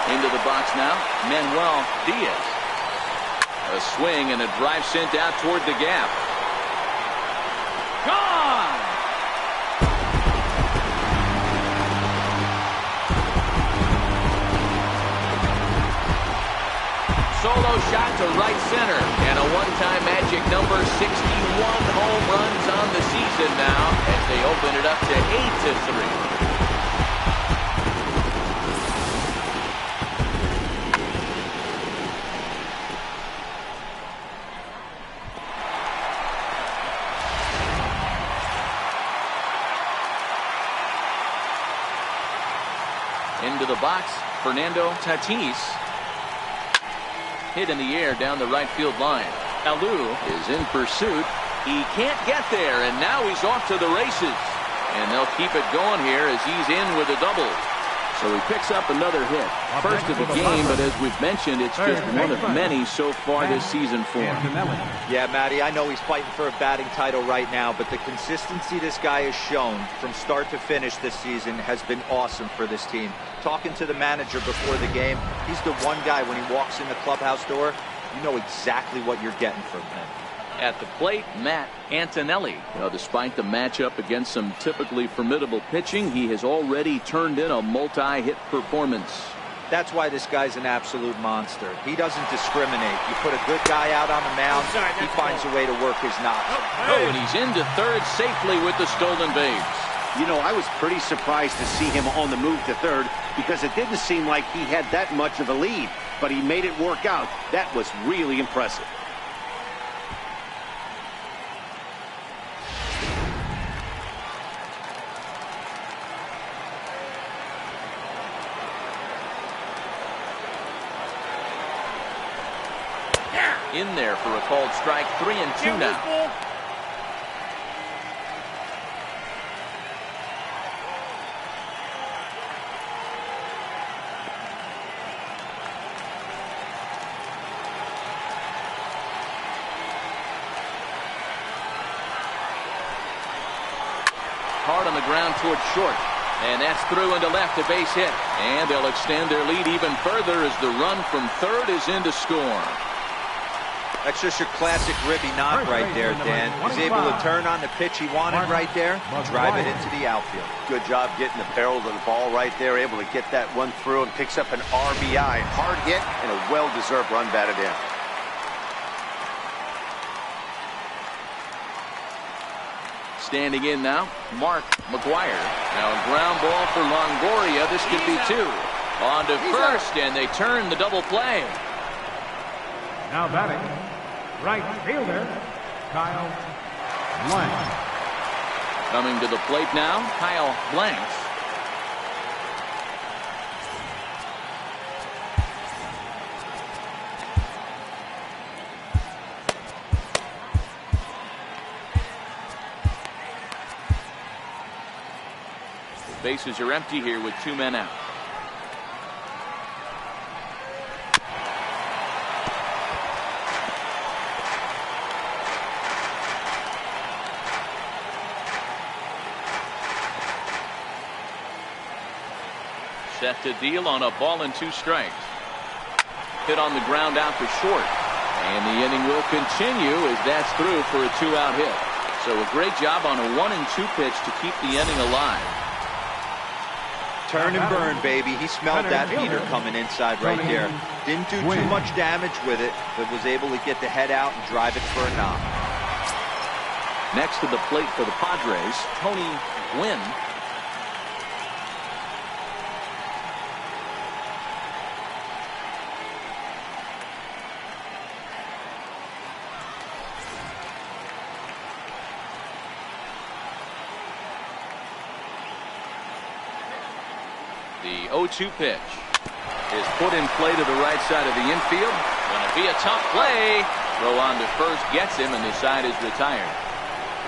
Into the box now, Manuel Diaz. A swing and a drive sent out toward the gap. Gone! Solo shot to right center, and a one-time magic number 61 home runs on the season now as they open it up to 8-3. Into the box, Fernando Tatis. Hit in the air down the right field line. Alou is in pursuit. He can't get there, and now he's off to the races. And they'll keep it going here as he's in with a double. So he picks up another hit. First of the game, but as we've mentioned, it's just one of many so far this season for him. Yeah, Matty, I know he's fighting for a batting title right now, but the consistency this guy has shown from start to finish this season has been awesome for this team. Talking to the manager before the game, he's the one guy when he walks in the clubhouse door, you know exactly what you're getting from him. At the plate, Matt Antonelli. Despite the matchup against some typically formidable pitching, he has already turned in a multi-hit performance. That's why this guy's an absolute monster. He doesn't discriminate. You put a good guy out on the mound, he finds a way to work his knocks. Oh, and he's into third safely with the stolen base. You know, I was pretty surprised to see him on the move to third because it didn't seem like he had that much of a lead, but he made it work out. That was really impressive. In there for a called strike. 3-2 now. Hard on the ground toward short. And that's through into left, a base hit. And they'll extend their lead even further as the run from third is in to score. That's just your classic Ribby knock right there, Dan. He's able to turn on the pitch he wanted right there and drive it into the outfield. Good job getting the barrel of the ball right there, able to get that one through and picks up an RBI. Hard hit and a well-deserved run batted in. Standing in now, Mark McGuire. Now a ground ball for Longoria. This could be two. On to first, and they turn the double play. Now batting, right fielder, Kyle Blanks. Coming to the plate now, Kyle Blanks. The bases are empty here with 2 men out. Set to deal on a ball and 2 strikes. Hit on the ground out to short. And the inning will continue as that's through for a 2-out hit. So a great job on a 1-2 pitch to keep the inning alive. Turn and burn, baby. He smelled that heater coming inside right there. Didn't do too much damage with it, but was able to get the head out and drive it for a knock. Next to the plate for the Padres, Tony Gwynn. The 0-2 pitch is put in play to the right side of the infield. Gonna be a tough play. Throw on to first gets him, and the side is retired.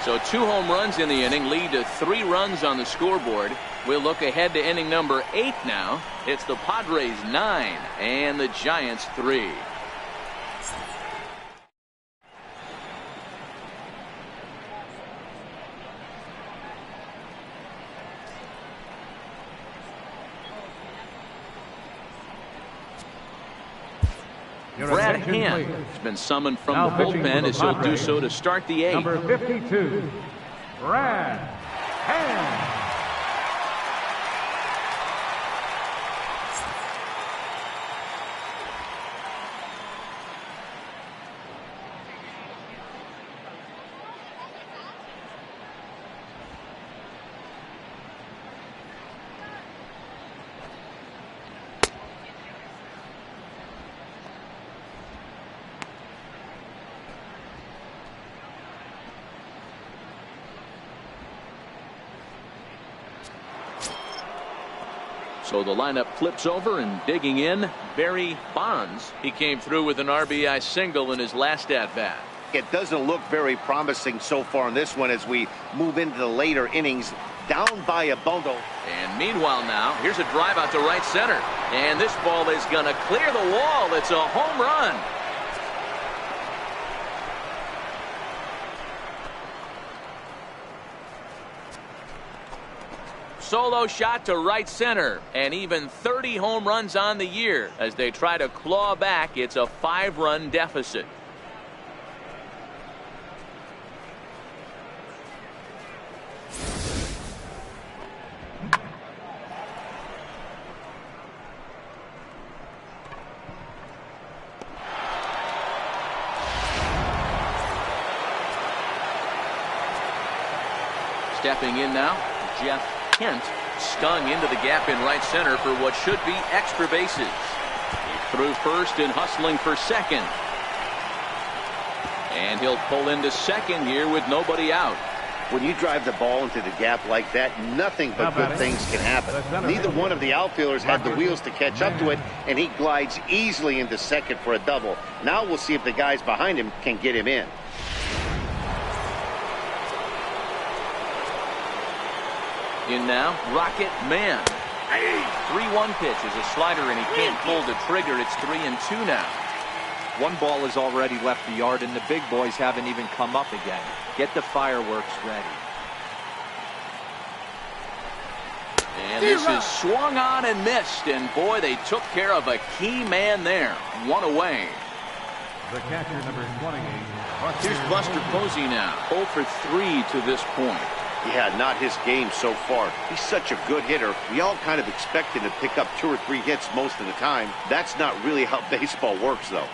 So 2 home runs in the inning lead to 3 runs on the scoreboard. We'll look ahead to inning number 8 now. It's the Padres 9 and the Giants 3. Brad Hand has been summoned from the bullpen as he'll do so to start the 8th. Number 52, Brad Hand. So the lineup flips over, and digging in, Barry Bonds. He came through with an RBI single in his last at-bat. It doesn't look very promising so far in this one as we move into the later innings. Down by a bundle. And meanwhile now, here's a drive out to right center. And this ball is going to clear the wall. It's a home run. Solo shot to right center, and even 30 home runs on the year as they try to claw back. It's a 5-run deficit. Stepping in now, Jeff Kent, stung into the gap in right center for what should be extra bases. He threw first and hustling for second. And he'll pull into second here with nobody out. When you drive the ball into the gap like that, nothing but good things can happen. Neither one of the outfielders had the wheels to catch up to it, and he glides easily into second for a double. Now we'll see if the guys behind him can get him in. In now, Rocket Man. 3-1 pitch is a slider, and he can't pull the trigger. It's 3-2 now. One ball has already left the yard, and the big boys haven't even come up again. Get the fireworks ready. And this is swung on and missed, and boy, they took care of a key man there. 1 away. The catcher, number 28. Here's Buster Posey now. 0 for 3 to this point. Yeah, not his game so far. He's such a good hitter. We all kind of expect him to pick up 2 or 3 hits most of the time. That's not really how baseball works, though.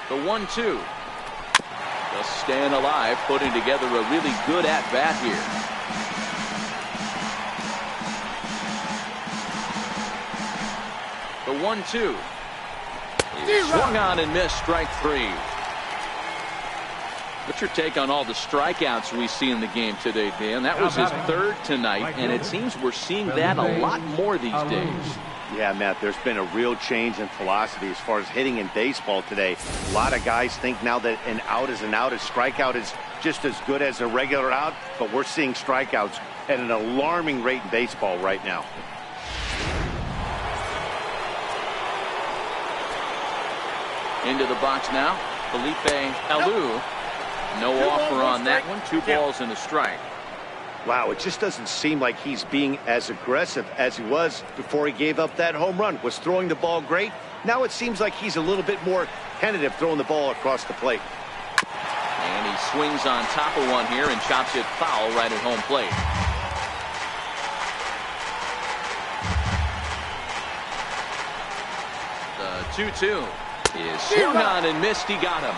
The 1-2. Just staying alive, putting together a really good at-bat here. The 1-2. Swung on and missed, strike 3. What's your take on all the strikeouts we see in the game today, Dan? That was his 3rd tonight, and it seems we're seeing that a lot more these days. Yeah, Matt, there's been a real change in philosophy as far as hitting in baseball today. A lot of guys think now that an out is an out, a strikeout is just as good as a regular out, but we're seeing strikeouts at an alarming rate in baseball right now. Into the box now, Felipe Alou. No offer on that one. 2 balls and a strike. Wow, it just doesn't seem like he's being as aggressive as he was before he gave up that home run. Was throwing the ball great. Now it seems like he's a little bit more tentative throwing the ball across the plate. And he swings on top of one here and chops it foul right at home plate. The 2-2 is swung on and missed. He got him.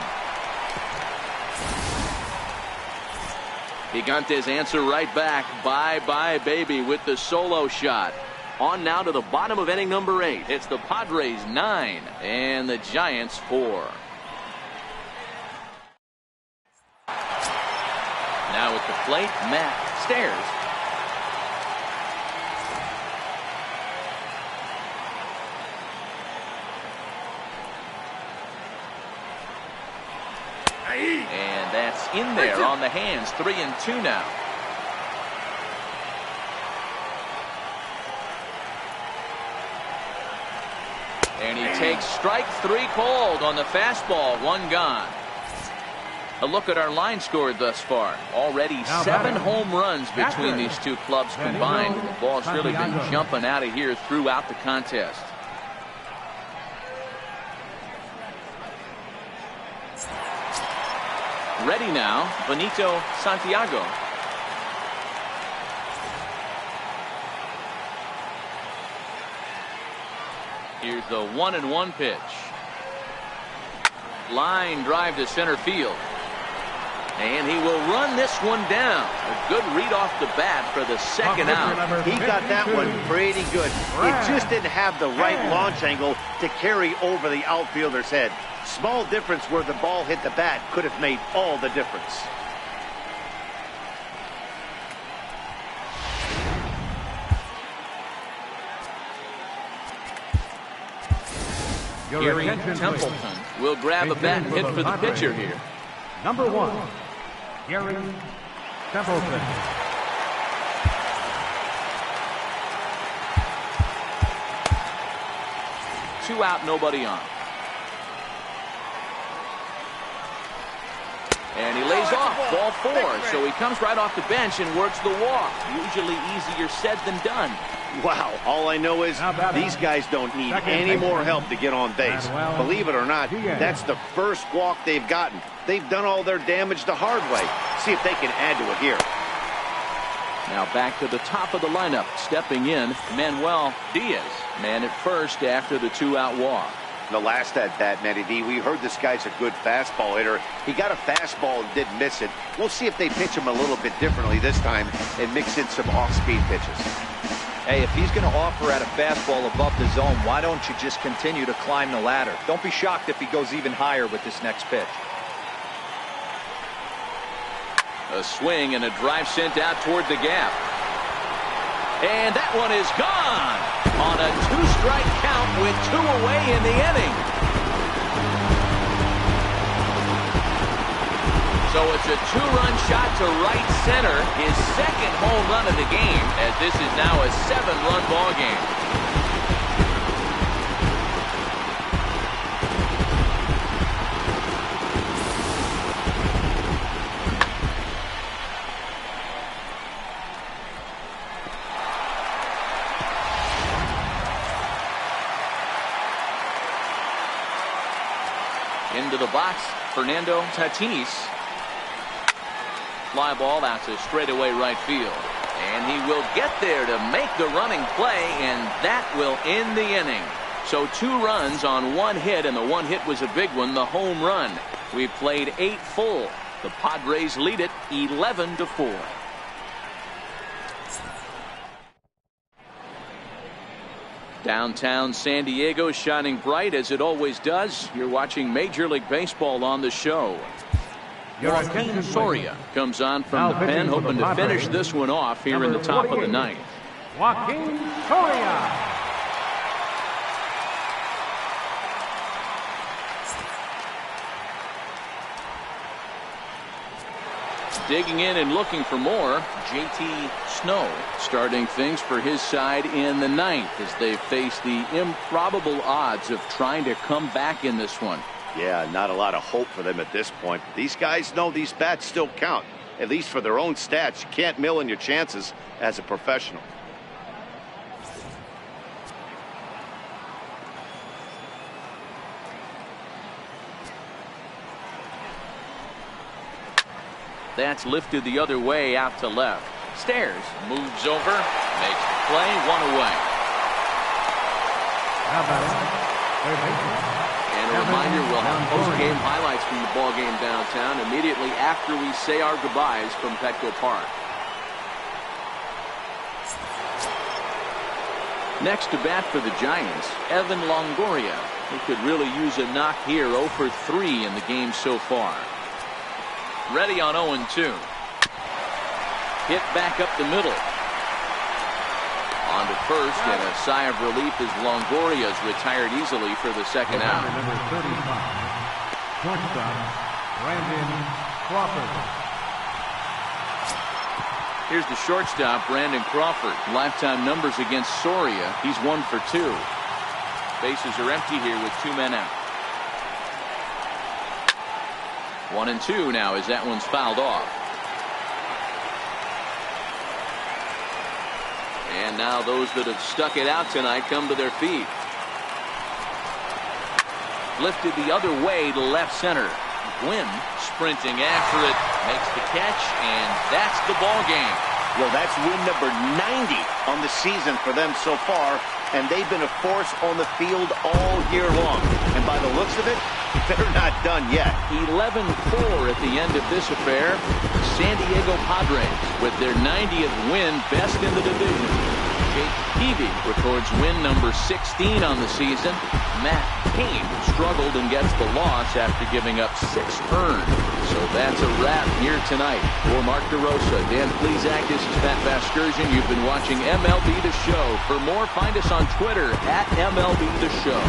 Gigantes answer right back. Bye-bye, baby, with the solo shot. On now to the bottom of inning number 8. It's the Padres 9 and the Giants 4. Now at the plate, Matt Stairs. And that's in there on the hands. 3-2 now. And he takes strike 3 called on the fastball. 1 gone. A look at our line score thus far. Already 7 home runs between these two clubs combined. The ball's really been jumping out of here throughout the contest. Ready now, Benito Santiago. Here's the 1-1 pitch. Line drive to center field. And he will run this one down. A good read off the bat for the second out. He got that one pretty good. It just didn't have the right launch angle to carry over the outfielder's head. Small difference where the ball hit the bat could have made all the difference. Gary Templeton will grab a bat and hit for the pitcher here. Number 1, Gary Templeton. Two out, nobody on. And he lays off, ball 4. So he comes right off the bench and works the walk. Usually easier said than done. Wow, all I know is these guys don't need any more help to get on base. Believe it or not, that's the first walk they've gotten. They've done all their damage the hard way. See if they can add to it here. Now back to the top of the lineup. Stepping in, Manuel Diaz. Man at first after the 2-out walk. The last at bat, Matty D, we heard this guy's a good fastball hitter. He got a fastball and didn't miss it. We'll see if they pitch him a little bit differently this time and mix in some off-speed pitches. Hey, if he's going to offer at a fastball above the zone, why don't you just continue to climb the ladder? Don't be shocked if he goes even higher with this next pitch. A swing and a drive sent out toward the gap. And that one is gone on a 2-strike count with 2 away in the inning. So it's a 2-run shot to right center, his second home run of the game, as this is now a 7-run ball game. Into the box, Fernando Tatis. Fly ball out to straightaway right field. And he will get there to make the running play, and that will end the inning. So 2 runs on 1 hit, and the 1 hit was a big one, the home run. We've played 8 full. The Padres lead it 11-4. Downtown San Diego shining bright as it always does. You're watching Major League Baseball on the show. Joaquin Soria comes on from the pen, hoping to finish this one off here in the top of the 9th. Joaquin Soria. Digging in and looking for more, JT Snow starting things for his side in the 9th as they face the improbable odds of trying to come back in this one. Yeah, not a lot of hope for them at this point. These guys know these bats still count, at least for their own stats. You can't mill in your chances as a professional. That's lifted the other way out to left. Stairs moves over, makes the play, 1 away. And a reminder, we'll have post-game highlights from the ball game downtown immediately after we say our goodbyes from Petco Park. Next to bat for the Giants, Evan Longoria, who could really use a knock here. 0 for 3 in the game so far. Ready on 0-2. Hit back up the middle. On to first, and a sigh of relief as Longoria's retired easily for the second out. Number 35, shortstop, Brandon Crawford. Here's the shortstop, Brandon Crawford. Lifetime numbers against Soria. He's 1 for 2. Bases are empty here with 2 men out. 1-2 now as that one's fouled off. And now those that have stuck it out tonight come to their feet. Lifted the other way to left center. Gwynn sprinting after it, makes the catch, and that's the ball game. Well, that's win number 90 on the season for them so far, and they've been a force on the field all year long. And by the looks of it, they're not done yet. 11-4 at the end of this affair. San Diego Padres with their 90th win, best in the division. Jake Peavy records win number 16 on the season. Matt Cain struggled and gets the loss after giving up 6 earned. So that's a wrap here tonight. For Mark DeRosa, Dan Plesac, this is Pat Vasgersian. You've been watching MLB The Show. For more, find us on Twitter @MLB The Show.